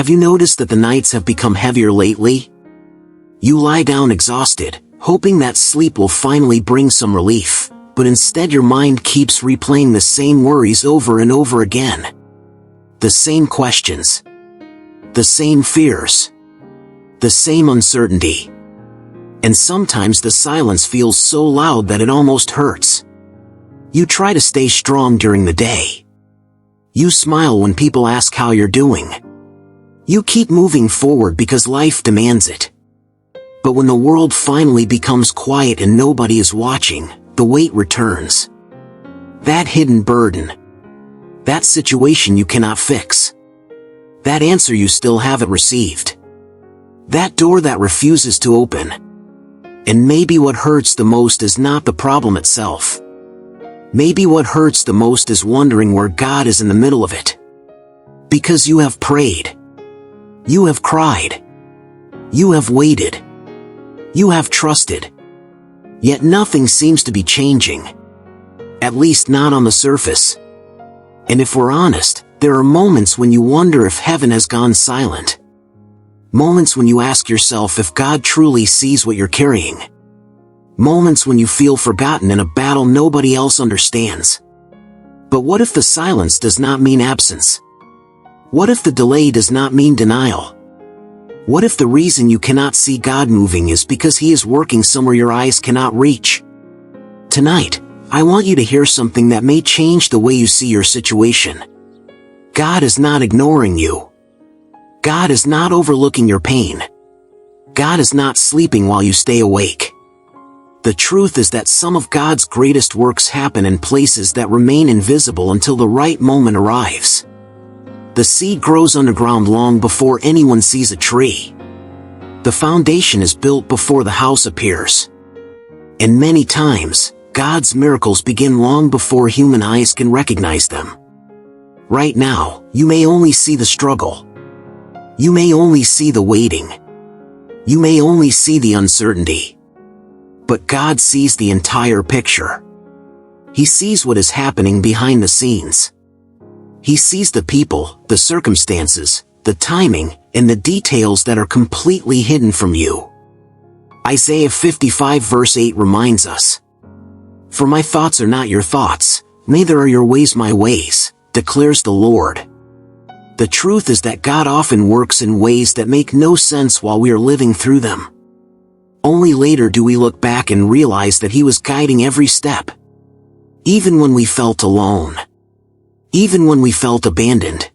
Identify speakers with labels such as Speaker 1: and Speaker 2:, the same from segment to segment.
Speaker 1: Have you noticed that the nights have become heavier lately? You lie down exhausted, hoping that sleep will finally bring some relief, but instead your mind keeps replaying the same worries over and over again. The same questions. The same fears. The same uncertainty. And sometimes the silence feels so loud that it almost hurts. You try to stay strong during the day. You smile when people ask how you're doing. You keep moving forward because life demands it. But when the world finally becomes quiet and nobody is watching, the weight returns. That hidden burden. That situation you cannot fix. That answer you still haven't received. That door that refuses to open. And maybe what hurts the most is not the problem itself. Maybe what hurts the most is wondering where God is in the middle of it. Because you have prayed. You have cried. You have waited. You have trusted. Yet nothing seems to be changing. At least not on the surface. And if we're honest, there are moments when you wonder if heaven has gone silent. Moments when you ask yourself if God truly sees what you're carrying. Moments when you feel forgotten in a battle nobody else understands. But what if the silence does not mean absence? What if the delay does not mean denial? What if the reason you cannot see God moving is because He is working somewhere your eyes cannot reach? Tonight, I want you to hear something that may change the way you see your situation. God is not ignoring you. God is not overlooking your pain. God is not sleeping while you stay awake. The truth is that some of God's greatest works happen in places that remain invisible until the right moment arrives. The seed grows underground long before anyone sees a tree. The foundation is built before the house appears. And many times, God's miracles begin long before human eyes can recognize them. Right now, you may only see the struggle. You may only see the waiting. You may only see the uncertainty. But God sees the entire picture. He sees what is happening behind the scenes. He sees the people, the circumstances, the timing, and the details that are completely hidden from you. Isaiah 55 verse 8 reminds us, "For my thoughts are not your thoughts, neither are your ways my ways, declares the Lord." The truth is that God often works in ways that make no sense while we are living through them. Only later do we look back and realize that He was guiding every step. Even when we felt alone. Even when we felt abandoned.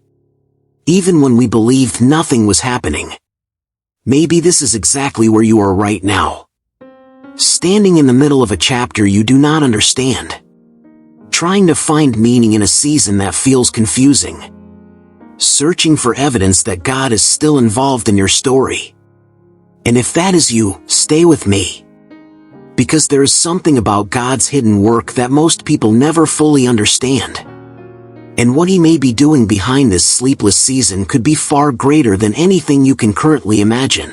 Speaker 1: Even when we believed nothing was happening. Maybe this is exactly where you are right now. Standing in the middle of a chapter you do not understand. Trying to find meaning in a season that feels confusing. Searching for evidence that God is still involved in your story. And if that is you, stay with me. Because there is something about God's hidden work that most people never fully understand. And what He may be doing behind this sleepless season could be far greater than anything you can currently imagine.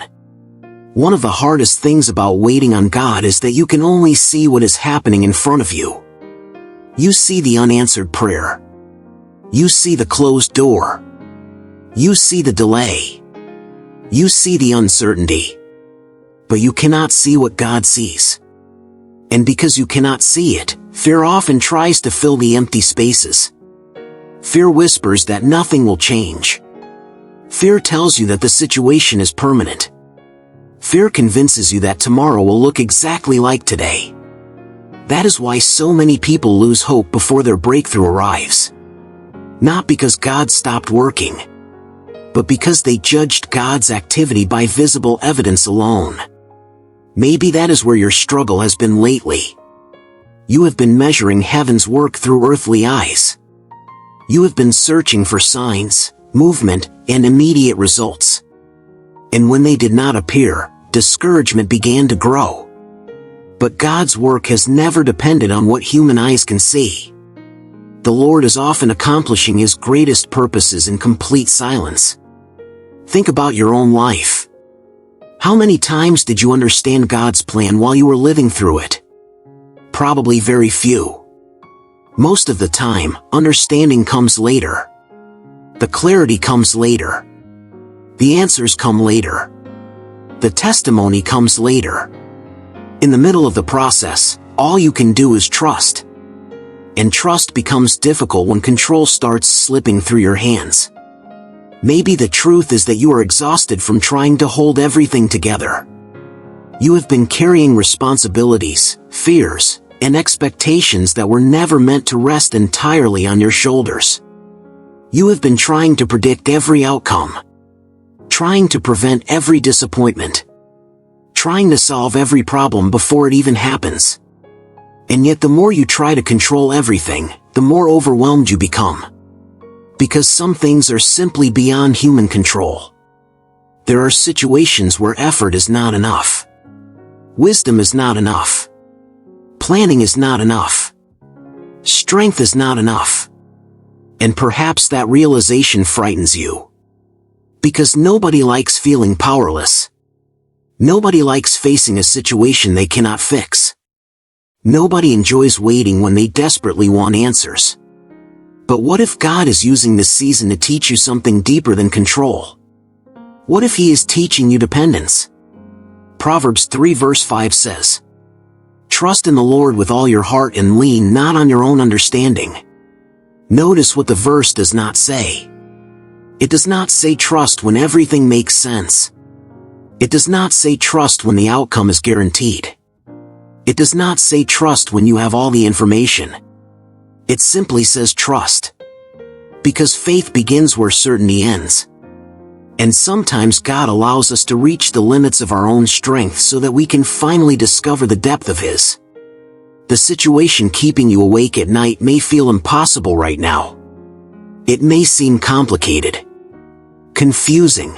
Speaker 1: One of the hardest things about waiting on God is that you can only see what is happening in front of you. You see the unanswered prayer. You see the closed door. You see the delay. You see the uncertainty. But you cannot see what God sees. And because you cannot see it, fear often tries to fill the empty spaces. Fear whispers that nothing will change. Fear tells you that the situation is permanent. Fear convinces you that tomorrow will look exactly like today. That is why so many people lose hope before their breakthrough arrives. Not because God stopped working, but because they judged God's activity by visible evidence alone. Maybe that is where your struggle has been lately. You have been measuring heaven's work through earthly eyes. You have been searching for signs, movement, and immediate results. And when they did not appear, discouragement began to grow. But God's work has never depended on what human eyes can see. The Lord is often accomplishing His greatest purposes in complete silence. Think about your own life. How many times did you understand God's plan while you were living through it? Probably very few. Most of the time, understanding comes later. The clarity comes later. The answers come later. The testimony comes later. In the middle of the process, all you can do is trust. And trust becomes difficult when control starts slipping through your hands. Maybe the truth is that you are exhausted from trying to hold everything together. You have been carrying responsibilities, fears, and expectations that were never meant to rest entirely on your shoulders. You have been trying to predict every outcome, trying to prevent every disappointment, trying to solve every problem before it even happens. And yet the more you try to control everything, the more overwhelmed you become. Because some things are simply beyond human control. There are situations where effort is not enough. Wisdom is not enough. Planning is not enough. Strength is not enough. And perhaps that realization frightens you. Because nobody likes feeling powerless. Nobody likes facing a situation they cannot fix. Nobody enjoys waiting when they desperately want answers. But what if God is using this season to teach you something deeper than control? What if He is teaching you dependence? Proverbs 3 verse 5 says, "Trust in the Lord with all your heart and lean not on your own understanding." Notice what the verse does not say. It does not say trust when everything makes sense. It does not say trust when the outcome is guaranteed. It does not say trust when you have all the information. It simply says trust. Because faith begins where certainty ends. And sometimes God allows us to reach the limits of our own strength so that we can finally discover the depth of His. The situation keeping you awake at night may feel impossible right now. It may seem complicated, confusing,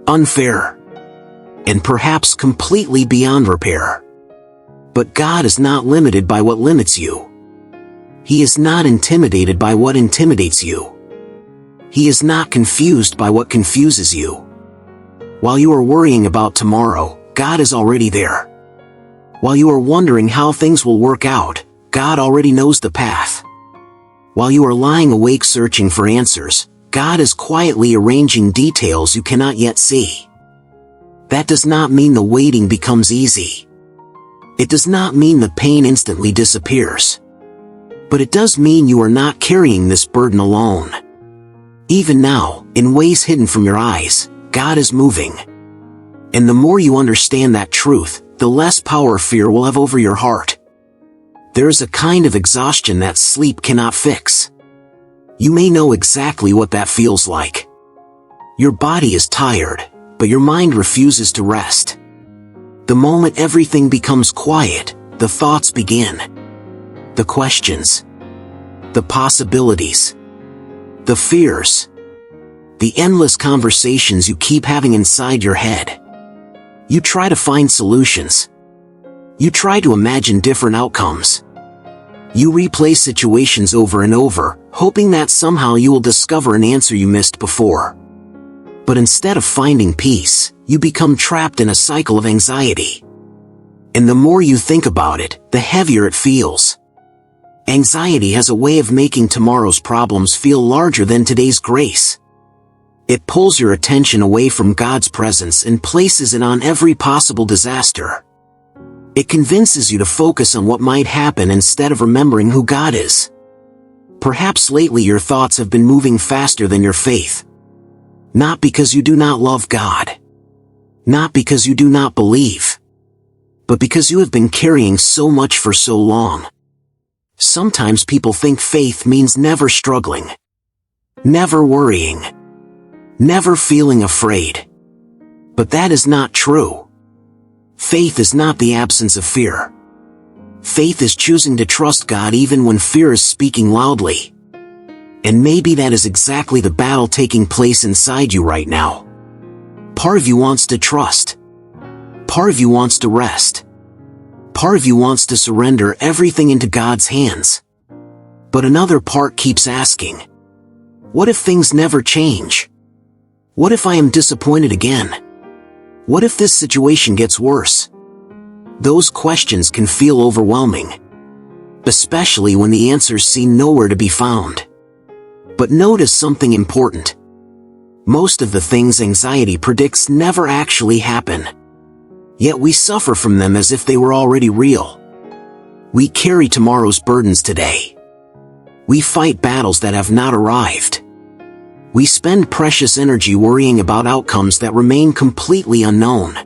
Speaker 1: unfair, and perhaps completely beyond repair. But God is not limited by what limits you. He is not intimidated by what intimidates you. He is not confused by what confuses you. While you are worrying about tomorrow, God is already there. While you are wondering how things will work out, God already knows the path. While you are lying awake searching for answers, God is quietly arranging details you cannot yet see. That does not mean the waiting becomes easy. It does not mean the pain instantly disappears. But it does mean you are not carrying this burden alone. Even now, in ways hidden from your eyes, God is moving. And the more you understand that truth, the less power fear will have over your heart. There is a kind of exhaustion that sleep cannot fix. You may know exactly what that feels like. Your body is tired, but your mind refuses to rest. The moment everything becomes quiet, the thoughts begin. The questions. The possibilities. The fears. The endless conversations you keep having inside your head. You try to find solutions. You try to imagine different outcomes. You replay situations over and over, hoping that somehow you will discover an answer you missed before. But instead of finding peace, you become trapped in a cycle of anxiety. And the more you think about it, the heavier it feels. Anxiety has a way of making tomorrow's problems feel larger than today's grace. It pulls your attention away from God's presence and places it on every possible disaster. It convinces you to focus on what might happen instead of remembering who God is. Perhaps lately your thoughts have been moving faster than your faith. Not because you do not love God. Not because you do not believe. But because you have been carrying so much for so long. Sometimes people think faith means never struggling. Never worrying. Never feeling afraid. But that is not true. Faith is not the absence of fear. Faith is choosing to trust God even when fear is speaking loudly. And maybe that is exactly the battle taking place inside you right now. Part of you wants to trust. Part of you wants to rest. Part of you wants to surrender everything into God's hands. But another part keeps asking, what if things never change? What if I am disappointed again? What if this situation gets worse? Those questions can feel overwhelming, especially when the answers seem nowhere to be found. But notice something important. Most of the things anxiety predicts never actually happen. Yet we suffer from them as if they were already real. We carry tomorrow's burdens today. We fight battles that have not arrived. We spend precious energy worrying about outcomes that remain completely unknown.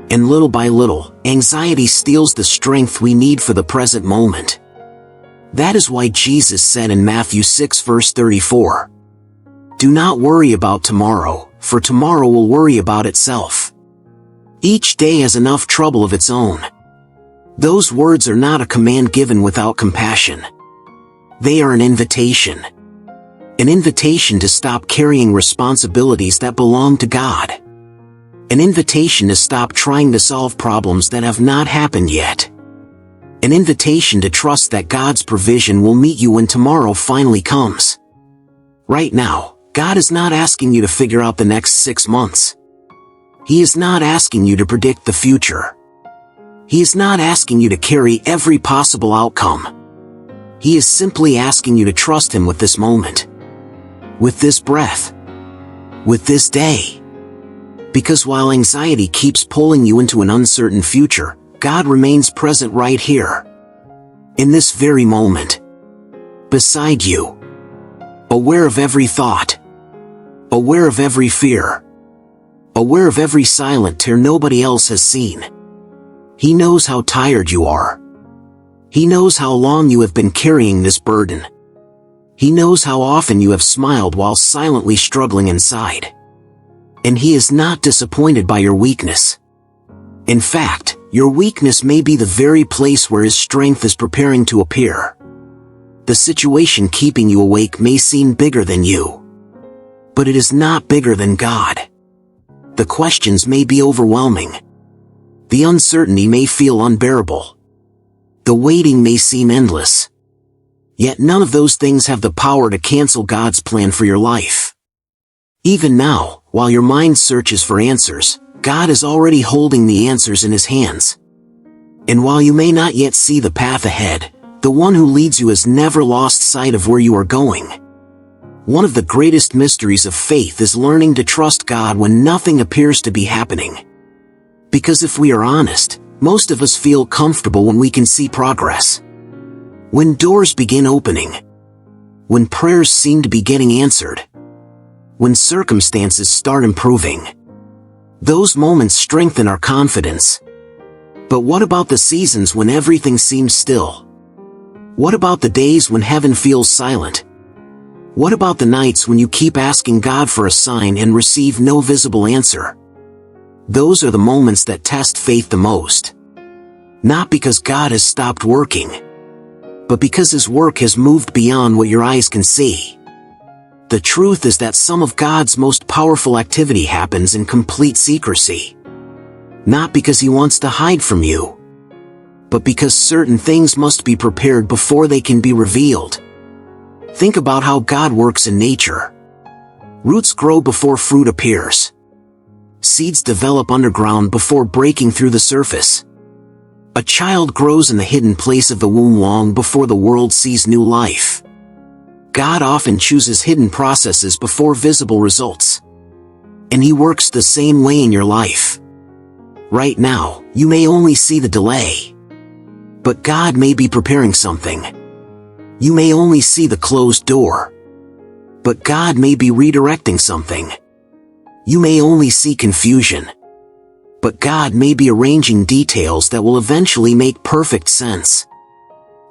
Speaker 1: And little by little, anxiety steals the strength we need for the present moment. That is why Jesus said in Matthew 6 verse 34, "Do not worry about tomorrow, for tomorrow will worry about itself. Each day has enough trouble of its own." Those words are not a command given without compassion. They are an invitation. An invitation to stop carrying responsibilities that belong to God. An invitation to stop trying to solve problems that have not happened yet. An invitation to trust that God's provision will meet you when tomorrow finally comes. Right now, God is not asking you to figure out the next 6 months. He is not asking you to predict the future. He is not asking you to carry every possible outcome. He is simply asking you to trust Him with this moment. With this breath. With this day. Because while anxiety keeps pulling you into an uncertain future, God remains present right here. In this very moment. Beside you. Aware of every thought. Aware of every fear. Aware of every silent tear nobody else has seen. He knows how tired you are. He knows how long you have been carrying this burden. He knows how often you have smiled while silently struggling inside. And He is not disappointed by your weakness. In fact, your weakness may be the very place where His strength is preparing to appear. The situation keeping you awake may seem bigger than you. But it is not bigger than God. The questions may be overwhelming. The uncertainty may feel unbearable. The waiting may seem endless. Yet none of those things have the power to cancel God's plan for your life. Even now, while your mind searches for answers, God is already holding the answers in His hands. And while you may not yet see the path ahead, the one who leads you has never lost sight of where you are going. One of the greatest mysteries of faith is learning to trust God when nothing appears to be happening. Because if we are honest, most of us feel comfortable when we can see progress. When doors begin opening. When prayers seem to be getting answered. When circumstances start improving. Those moments strengthen our confidence. But what about the seasons when everything seems still? What about the days when heaven feels silent? What about the nights when you keep asking God for a sign and receive no visible answer? Those are the moments that test faith the most. Not because God has stopped working, but because His work has moved beyond what your eyes can see. The truth is that some of God's most powerful activity happens in complete secrecy. Not because He wants to hide from you, but because certain things must be prepared before they can be revealed. Think about how God works in nature. Roots grow before fruit appears. Seeds develop underground before breaking through the surface. A child grows in the hidden place of the womb long before the world sees new life. God often chooses hidden processes before visible results. And He works the same way in your life. Right now, you may only see the delay. But God may be preparing something. You may only see the closed door. But God may be redirecting something. You may only see confusion. But God may be arranging details that will eventually make perfect sense.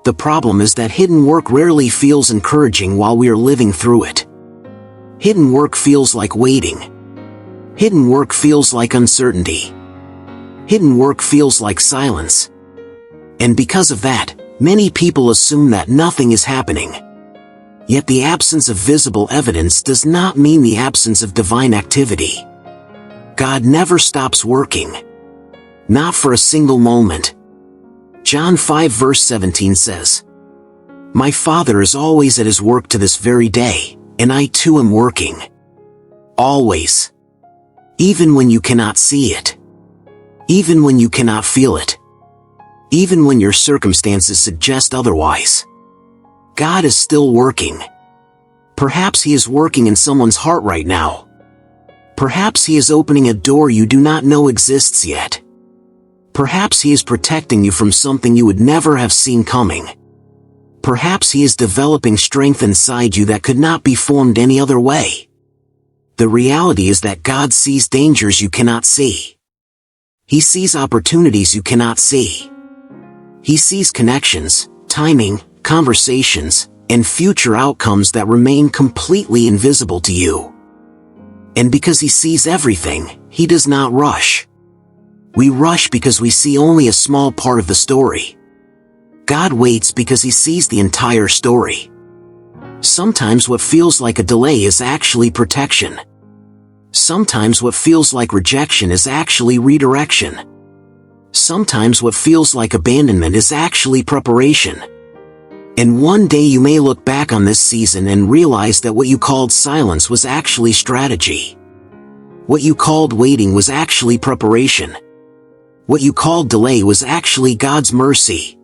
Speaker 1: The problem is that hidden work rarely feels encouraging while we are living through it. Hidden work feels like waiting. Hidden work feels like uncertainty. Hidden work feels like silence. And because of that, many people assume that nothing is happening. Yet the absence of visible evidence does not mean the absence of divine activity. God never stops working. Not for a single moment. John 5 verse 17 says, "My Father is always at His work to this very day, and I too am working." Always. Even when you cannot see it. Even when you cannot feel it. Even when your circumstances suggest otherwise. God is still working. Perhaps He is working in someone's heart right now, Perhaps He is opening a door you do not know exists yet. Perhaps He is protecting you from something you would never have seen coming. Perhaps He is developing strength inside you that could not be formed any other way. The reality is that God sees dangers you cannot see. He sees opportunities you cannot see. He sees connections, timing, conversations, and future outcomes that remain completely invisible to you. And because He sees everything, He does not rush. We rush because we see only a small part of the story. God waits because He sees the entire story. Sometimes what feels like a delay is actually protection. Sometimes what feels like rejection is actually redirection. Sometimes what feels like abandonment is actually preparation. And one day you may look back on this season and realize that what you called silence was actually strategy. What you called waiting was actually preparation. What you called delay was actually God's mercy.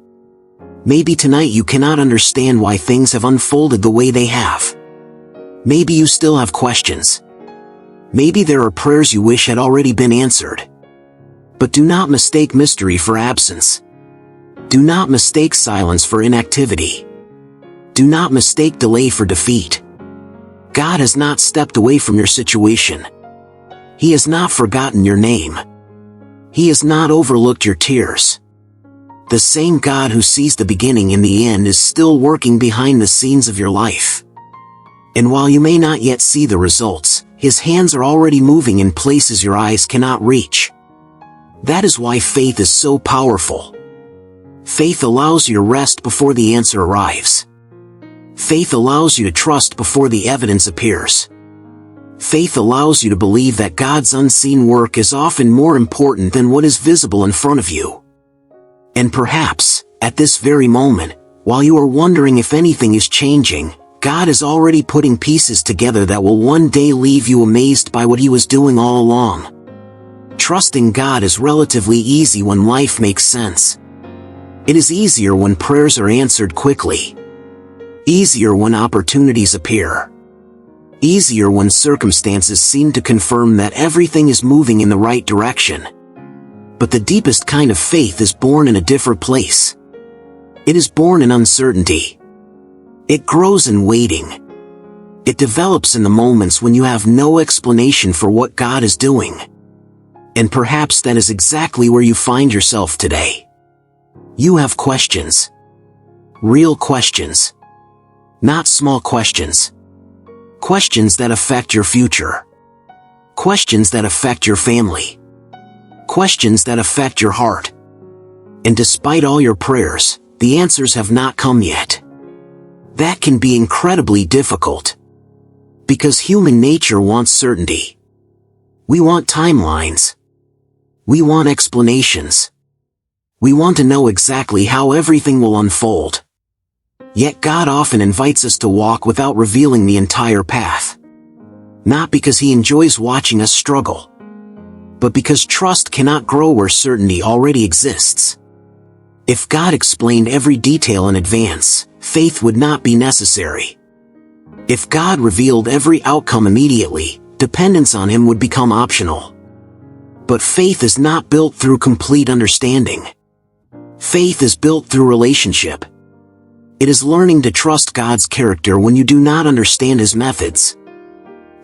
Speaker 1: Maybe tonight you cannot understand why things have unfolded the way they have. Maybe you still have questions. Maybe there are prayers you wish had already been answered. But do not mistake mystery for absence. Do not mistake silence for inactivity. Do not mistake delay for defeat. God has not stepped away from your situation. He has not forgotten your name. He has not overlooked your tears. The same God who sees the beginning and the end is still working behind the scenes of your life. And while you may not yet see the results, His hands are already moving in places your eyes cannot reach. That is why faith is so powerful. Faith allows you to rest before the answer arrives. Faith allows you to trust before the evidence appears. Faith allows you to believe that God's unseen work is often more important than what is visible in front of you. And perhaps, at this very moment, while you are wondering if anything is changing, God is already putting pieces together that will one day leave you amazed by what He was doing all along. Trusting God is relatively easy when life makes sense. It is easier when prayers are answered quickly. Easier when opportunities appear. Easier when circumstances seem to confirm that everything is moving in the right direction. But the deepest kind of faith is born in a different place. It is born in uncertainty. It grows in waiting. It develops in the moments when you have no explanation for what God is doing. And perhaps that is exactly where you find yourself today. You have questions. Real questions. Not small questions. Questions that affect your future. Questions that affect your family. Questions that affect your heart. And despite all your prayers, the answers have not come yet. That can be incredibly difficult. Because human nature wants certainty. We want timelines. We want explanations. We want to know exactly how everything will unfold. Yet God often invites us to walk without revealing the entire path. Not because He enjoys watching us struggle, but because trust cannot grow where certainty already exists. If God explained every detail in advance, faith would not be necessary. If God revealed every outcome immediately, dependence on Him would become optional. But faith is not built through complete understanding. Faith is built through relationship. It is learning to trust God's character when you do not understand His methods.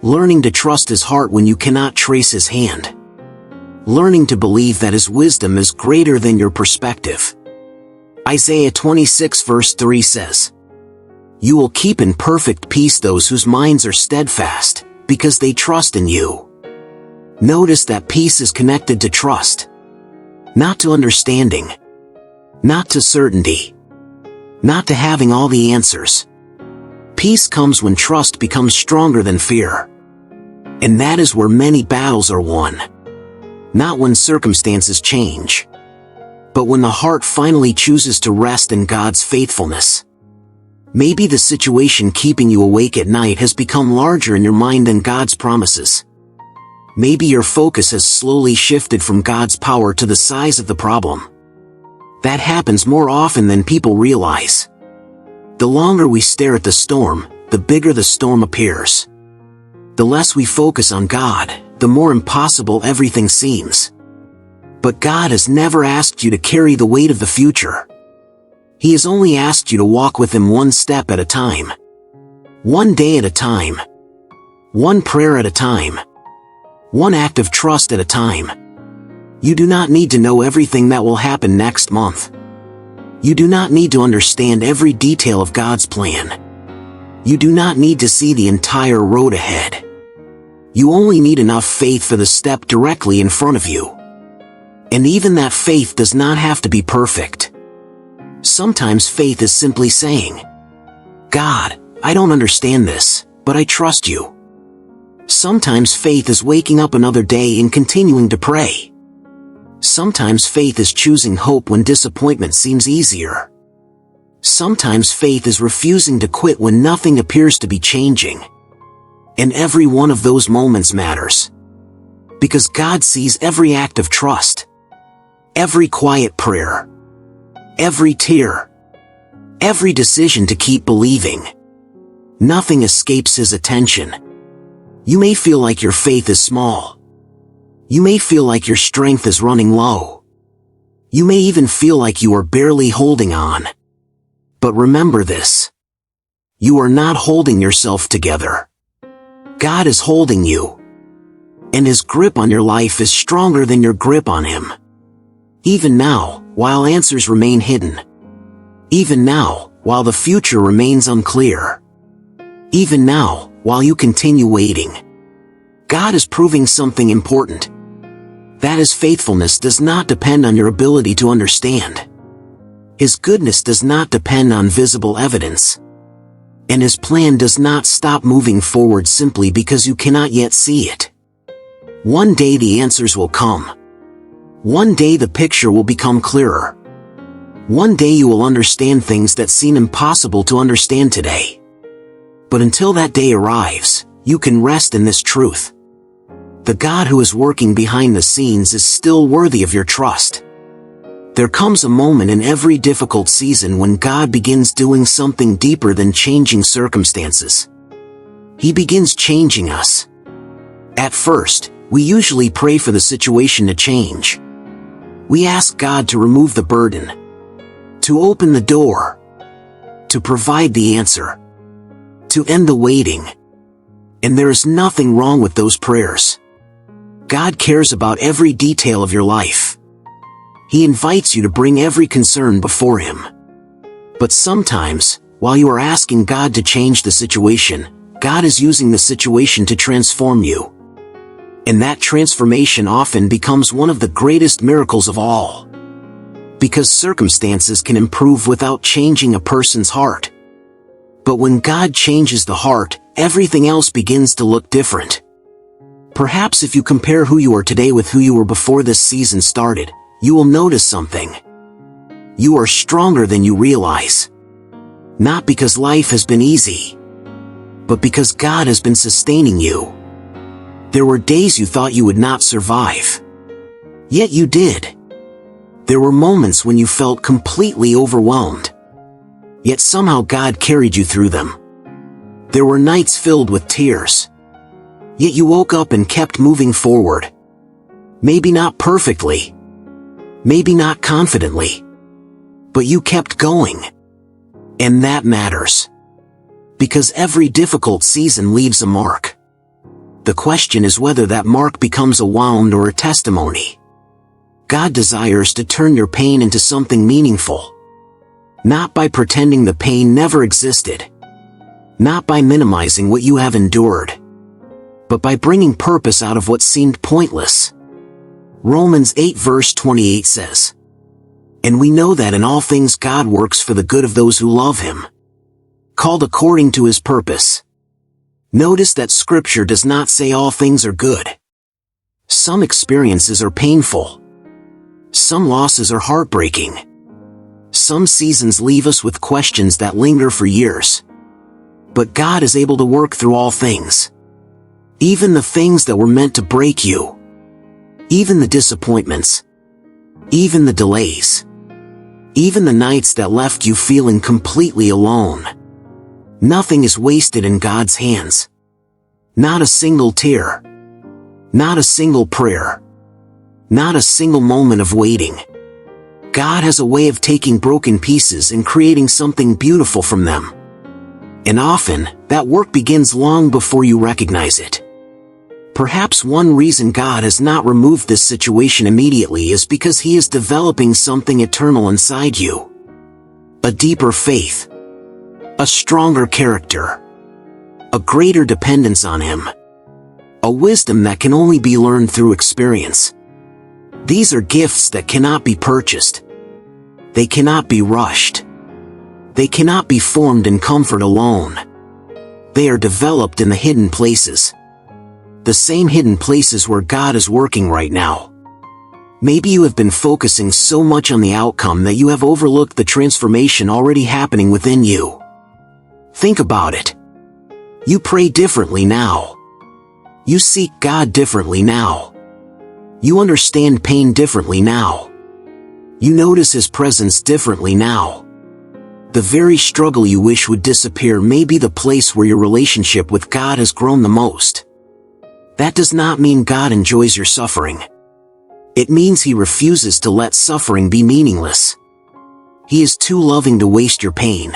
Speaker 1: Learning to trust His heart when you cannot trace His hand. Learning to believe that His wisdom is greater than your perspective. Isaiah 26 verse 3 says, "You will keep in perfect peace those whose minds are steadfast, because they trust in you." Notice that peace is connected to trust. Not to understanding. Not to certainty. Not to having all the answers. Peace comes when trust becomes stronger than fear. And that is where many battles are won. Not when circumstances change, but when the heart finally chooses to rest in God's faithfulness. Maybe the situation keeping you awake at night has become larger in your mind than God's promises. Maybe your focus has slowly shifted from God's power to the size of the problem. That happens more often than people realize. The longer we stare at the storm, the bigger the storm appears. The less we focus on God, the more impossible everything seems. But God has never asked you to carry the weight of the future. He has only asked you to walk with Him one step at a time. One day at a time. One prayer at a time. One act of trust at a time. You do not need to know everything that will happen next month. You do not need to understand every detail of God's plan. You do not need to see the entire road ahead. You only need enough faith for the step directly in front of you. And even that faith does not have to be perfect. Sometimes faith is simply saying, God, I don't understand this, but I trust you. Sometimes faith is waking up another day and continuing to pray. Sometimes faith is choosing hope when disappointment seems easier. Sometimes faith is refusing to quit when nothing appears to be changing. And every one of those moments matters. Because God sees every act of trust. Every quiet prayer. Every tear. Every decision to keep believing. Nothing escapes His attention. You may feel like your faith is small. You may feel like your strength is running low. You may even feel like you are barely holding on. But remember this. You are not holding yourself together. God is holding you. And His grip on your life is stronger than your grip on Him. Even now, while answers remain hidden. Even now, while the future remains unclear. Even now, while you continue waiting. God is proving something important. That His faithfulness does not depend on your ability to understand. His goodness does not depend on visible evidence. And His plan does not stop moving forward simply because you cannot yet see it. One day the answers will come. One day the picture will become clearer. One day you will understand things that seem impossible to understand today. But until that day arrives, you can rest in this truth. The God who is working behind the scenes is still worthy of your trust. There comes a moment in every difficult season when God begins doing something deeper than changing circumstances. He begins changing us. At first, we usually pray for the situation to change. We ask God to remove the burden, to open the door, to provide the answer, to end the waiting. And there is nothing wrong with those prayers. God cares about every detail of your life. He invites you to bring every concern before Him. But sometimes, while you are asking God to change the situation, God is using the situation to transform you. And that transformation often becomes one of the greatest miracles of all. Because circumstances can improve without changing a person's heart. But when God changes the heart, everything else begins to look different. Perhaps if you compare who you are today with who you were before this season started, you will notice something. You are stronger than you realize. Not because life has been easy, but because God has been sustaining you. There were days you thought you would not survive. Yet you did. There were moments when you felt completely overwhelmed. Yet somehow God carried you through them. There were nights filled with tears. Yet you woke up and kept moving forward. Maybe not perfectly. Maybe not confidently. But you kept going. And that matters. Because every difficult season leaves a mark. The question is whether that mark becomes a wound or a testimony. God desires to turn your pain into something meaningful. Not by pretending the pain never existed. Not by minimizing what you have endured. But by bringing purpose out of what seemed pointless. Romans 8 verse 28 says, "And we know that in all things God works for the good of those who love Him, called according to His purpose." Notice that Scripture does not say all things are good. Some experiences are painful. Some losses are heartbreaking. Some seasons leave us with questions that linger for years. But God is able to work through all things. Even the things that were meant to break you. Even the disappointments. Even the delays. Even the nights that left you feeling completely alone. Nothing is wasted in God's hands. Not a single tear. Not a single prayer. Not a single moment of waiting. God has a way of taking broken pieces and creating something beautiful from them. And often, that work begins long before you recognize it. Perhaps one reason God has not removed this situation immediately is because He is developing something eternal inside you. A deeper faith. A stronger character. A greater dependence on Him. A wisdom that can only be learned through experience. These are gifts that cannot be purchased. They cannot be rushed. They cannot be formed in comfort alone. They are developed in the hidden places. The same hidden places where God is working right now. Maybe you have been focusing so much on the outcome that you have overlooked the transformation already happening within you. Think about it. You pray differently now. You seek God differently now. You understand pain differently now. You notice His presence differently now. The very struggle you wish would disappear may be the place where your relationship with God has grown the most. That does not mean God enjoys your suffering. It means He refuses to let suffering be meaningless. He is too loving to waste your pain.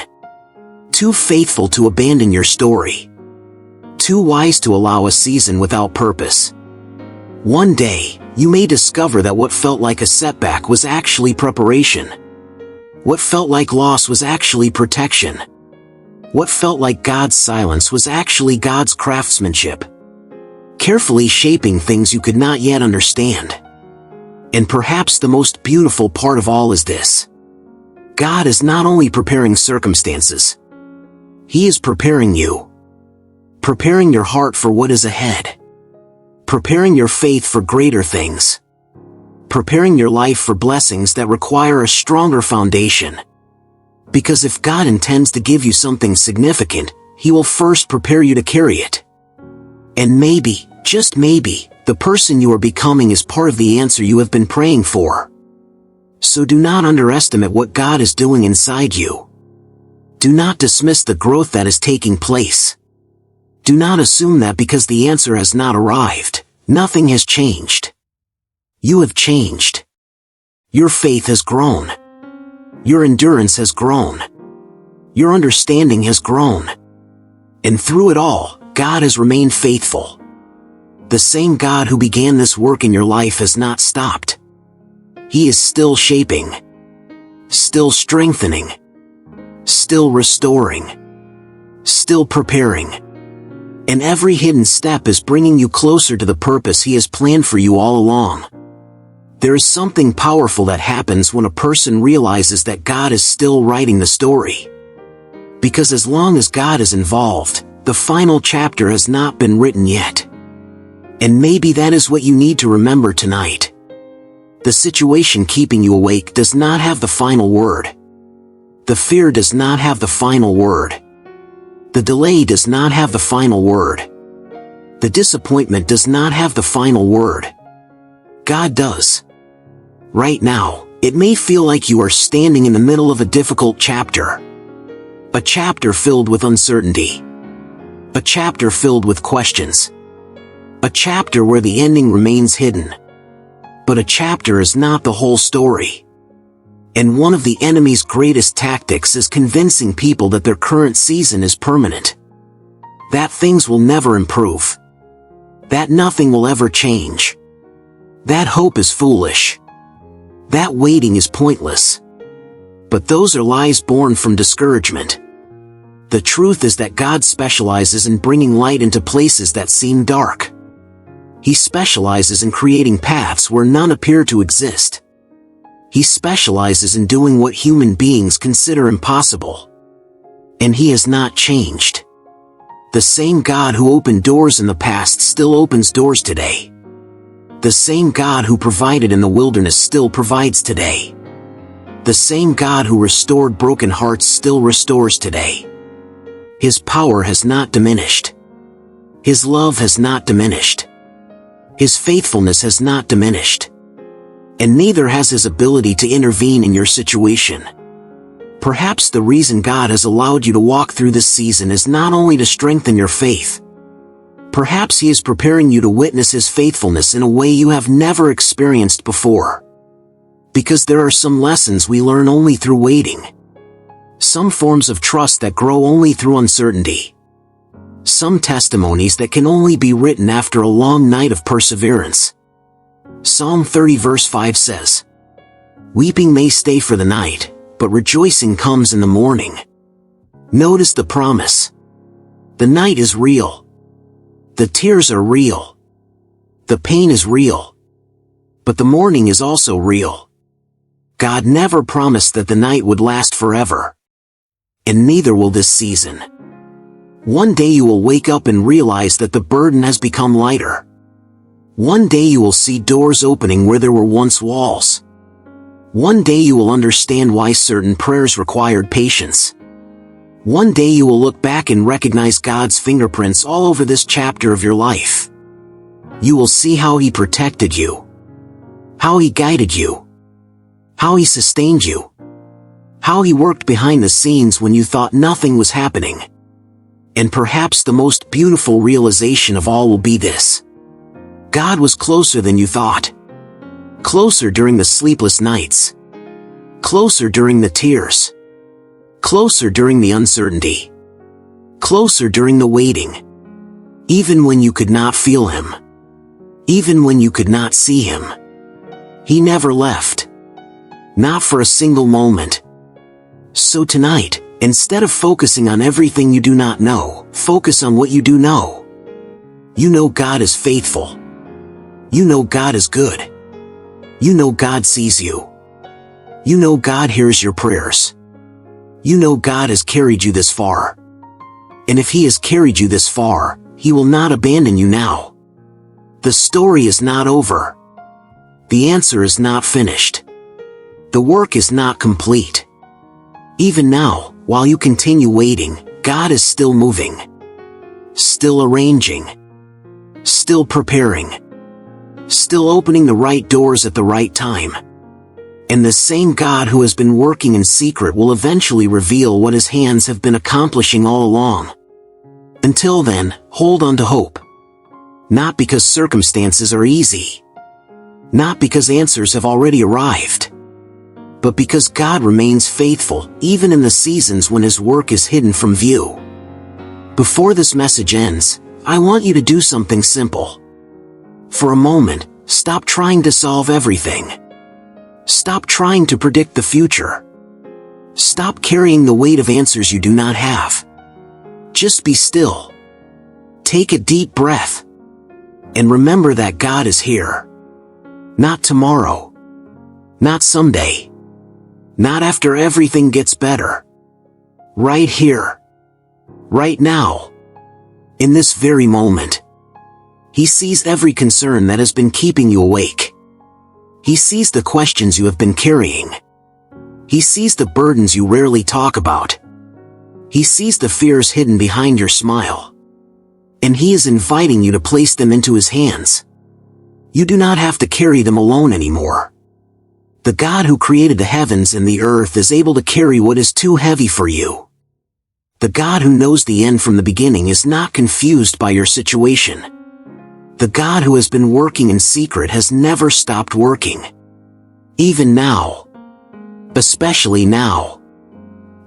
Speaker 1: Too faithful to abandon your story. Too wise to allow a season without purpose. One day, you may discover that what felt like a setback was actually preparation. What felt like loss was actually protection. What felt like God's silence was actually God's craftsmanship. Carefully shaping things you could not yet understand. And perhaps the most beautiful part of all is this. God is not only preparing circumstances. He is preparing you. Preparing your heart for what is ahead. Preparing your faith for greater things. Preparing your life for blessings that require a stronger foundation. Because if God intends to give you something significant, He will first prepare you to carry it. And maybe, just maybe, the person you are becoming is part of the answer you have been praying for. So do not underestimate what God is doing inside you. Do not dismiss the growth that is taking place. Do not assume that because the answer has not arrived, nothing has changed. You have changed. Your faith has grown. Your endurance has grown. Your understanding has grown. And through it all, God has remained faithful. The same God who began this work in your life has not stopped. He is still shaping. Still strengthening. Still restoring. Still preparing. And every hidden step is bringing you closer to the purpose He has planned for you all along. There is something powerful that happens when a person realizes that God is still writing the story. Because as long as God is involved, the final chapter has not been written yet. And maybe that is what you need to remember tonight. The situation keeping you awake does not have the final word. The fear does not have the final word. The delay does not have the final word. The disappointment does not have the final word. God does. Right now, it may feel like you are standing in the middle of a difficult chapter. A chapter filled with uncertainty. A chapter filled with questions. A chapter where the ending remains hidden. But a chapter is not the whole story. And one of the enemy's greatest tactics is convincing people that their current season is permanent. That things will never improve. That nothing will ever change. That hope is foolish. That waiting is pointless. But those are lies born from discouragement. The truth is that God specializes in bringing light into places that seem dark. He specializes in creating paths where none appear to exist. He specializes in doing what human beings consider impossible. And He has not changed. The same God who opened doors in the past still opens doors today. The same God who provided in the wilderness still provides today. The same God who restored broken hearts still restores today. His power has not diminished. His love has not diminished. His faithfulness has not diminished. And neither has His ability to intervene in your situation. Perhaps the reason God has allowed you to walk through this season is not only to strengthen your faith, Perhaps He is preparing you to witness His faithfulness in a way you have never experienced before. Because there are some lessons we learn only through waiting. Some forms of trust that grow only through uncertainty. Some testimonies that can only be written after a long night of perseverance. Psalm 30 verse 5 says, "Weeping may stay for the night, but rejoicing comes in the morning." Notice the promise. The night is real. The tears are real. The pain is real. But the morning is also real. God never promised that the night would last forever. And neither will this season. One day you will wake up and realize that the burden has become lighter. One day you will see doors opening where there were once walls. One day you will understand why certain prayers required patience. One day you will look back and recognize God's fingerprints all over this chapter of your life. You will see how He protected you, how He guided you, how He sustained you, how He worked behind the scenes when you thought nothing was happening. And perhaps the most beautiful realization of all will be this: God was closer than you thought. Closer during the sleepless nights. Closer during the tears. Closer during the uncertainty. Closer during the waiting. Even when you could not feel Him. Even when you could not see Him. He never left. Not for a single moment. So tonight, instead of focusing on everything you do not know, focus on what you do know. You know God is faithful. You know God is good. You know God sees you. You know God hears your prayers. You know God has carried you this far. And if He has carried you this far, He will not abandon you now. The story is not over. The answer is not finished. The work is not complete. Even now, while you continue waiting, God is still moving. Still arranging. Still preparing. Still opening the right doors at the right time. And the same God who has been working in secret will eventually reveal what His hands have been accomplishing all along. Until then, hold on to hope. Not because circumstances are easy. Not because answers have already arrived. But because God remains faithful, even in the seasons when His work is hidden from view. Before this message ends, I want you to do something simple. For a moment, stop trying to solve everything. Stop trying to predict the future. Stop carrying the weight of answers you do not have. Just be still. Take a deep breath. And remember that God is here. Not tomorrow. Not someday. Not after everything gets better. Right here. Right now. In this very moment. He sees every concern that has been keeping you awake. He sees the questions you have been carrying. He sees the burdens you rarely talk about. He sees the fears hidden behind your smile. And He is inviting you to place them into His hands. You do not have to carry them alone anymore. The God who created the heavens and the earth is able to carry what is too heavy for you. The God who knows the end from the beginning is not confused by your situation. The God who has been working in secret has never stopped working. Even now. Especially now.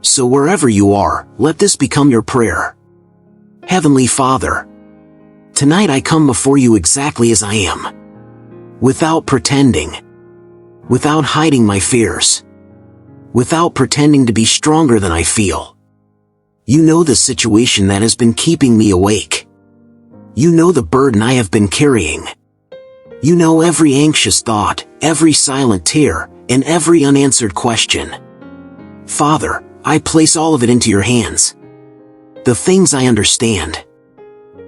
Speaker 1: So wherever you are, let this become your prayer. Heavenly Father, tonight I come before you exactly as I am. Without pretending. Without hiding my fears. Without pretending to be stronger than I feel. You know the situation that has been keeping me awake. You know the burden I have been carrying. You know every anxious thought, every silent tear, and every unanswered question. Father, I place all of it into your hands. The things I understand.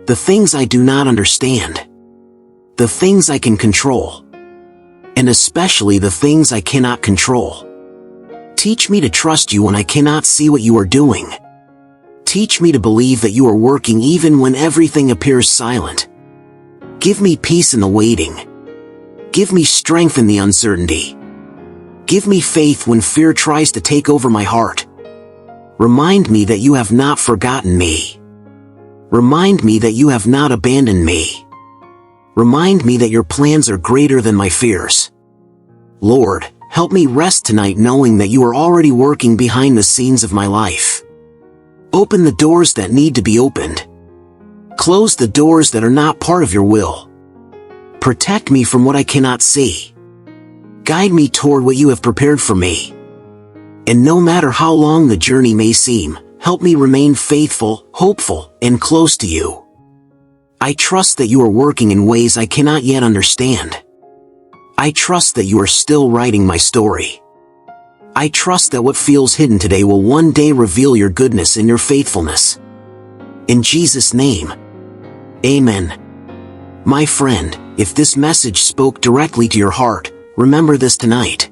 Speaker 1: The things I do not understand. The things I can control. And especially the things I cannot control. Teach me to trust you when I cannot see what you are doing. Teach me to believe that you are working even when everything appears silent. Give me peace in the waiting. Give me strength in the uncertainty. Give me faith when fear tries to take over my heart. Remind me that you have not forgotten me. Remind me that you have not abandoned me. Remind me that your plans are greater than my fears. Lord, help me rest tonight knowing that you are already working behind the scenes of my life. Open the doors that need to be opened. Close the doors that are not part of your will. Protect me from what I cannot see. Guide me toward what you have prepared for me. And no matter how long the journey may seem, help me remain faithful, hopeful, and close to you. I trust that you are working in ways I cannot yet understand. I trust that you are still writing my story. I trust that what feels hidden today will one day reveal your goodness and your faithfulness. In Jesus' name, Amen. My friend, if this message spoke directly to your heart, remember this tonight.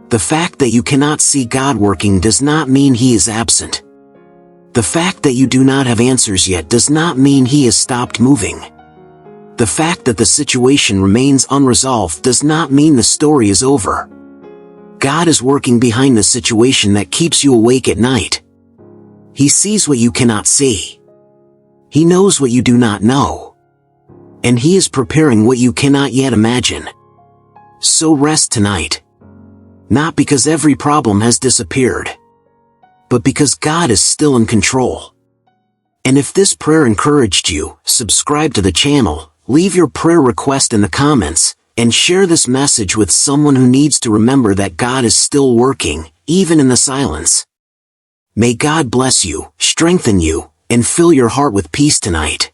Speaker 1: The fact that you cannot see God working does not mean He is absent. The fact that you do not have answers yet does not mean He has stopped moving. The fact that the situation remains unresolved does not mean the story is over. God is working behind the situation that keeps you awake at night. He sees what you cannot see. He knows what you do not know. And He is preparing what you cannot yet imagine. So rest tonight. Not because every problem has disappeared, but because God is still in control. And if this prayer encouraged you, subscribe to the channel, leave your prayer request in the comments, and share this message with someone who needs to remember that God is still working, even in the silence. May God bless you, strengthen you, and fill your heart with peace tonight.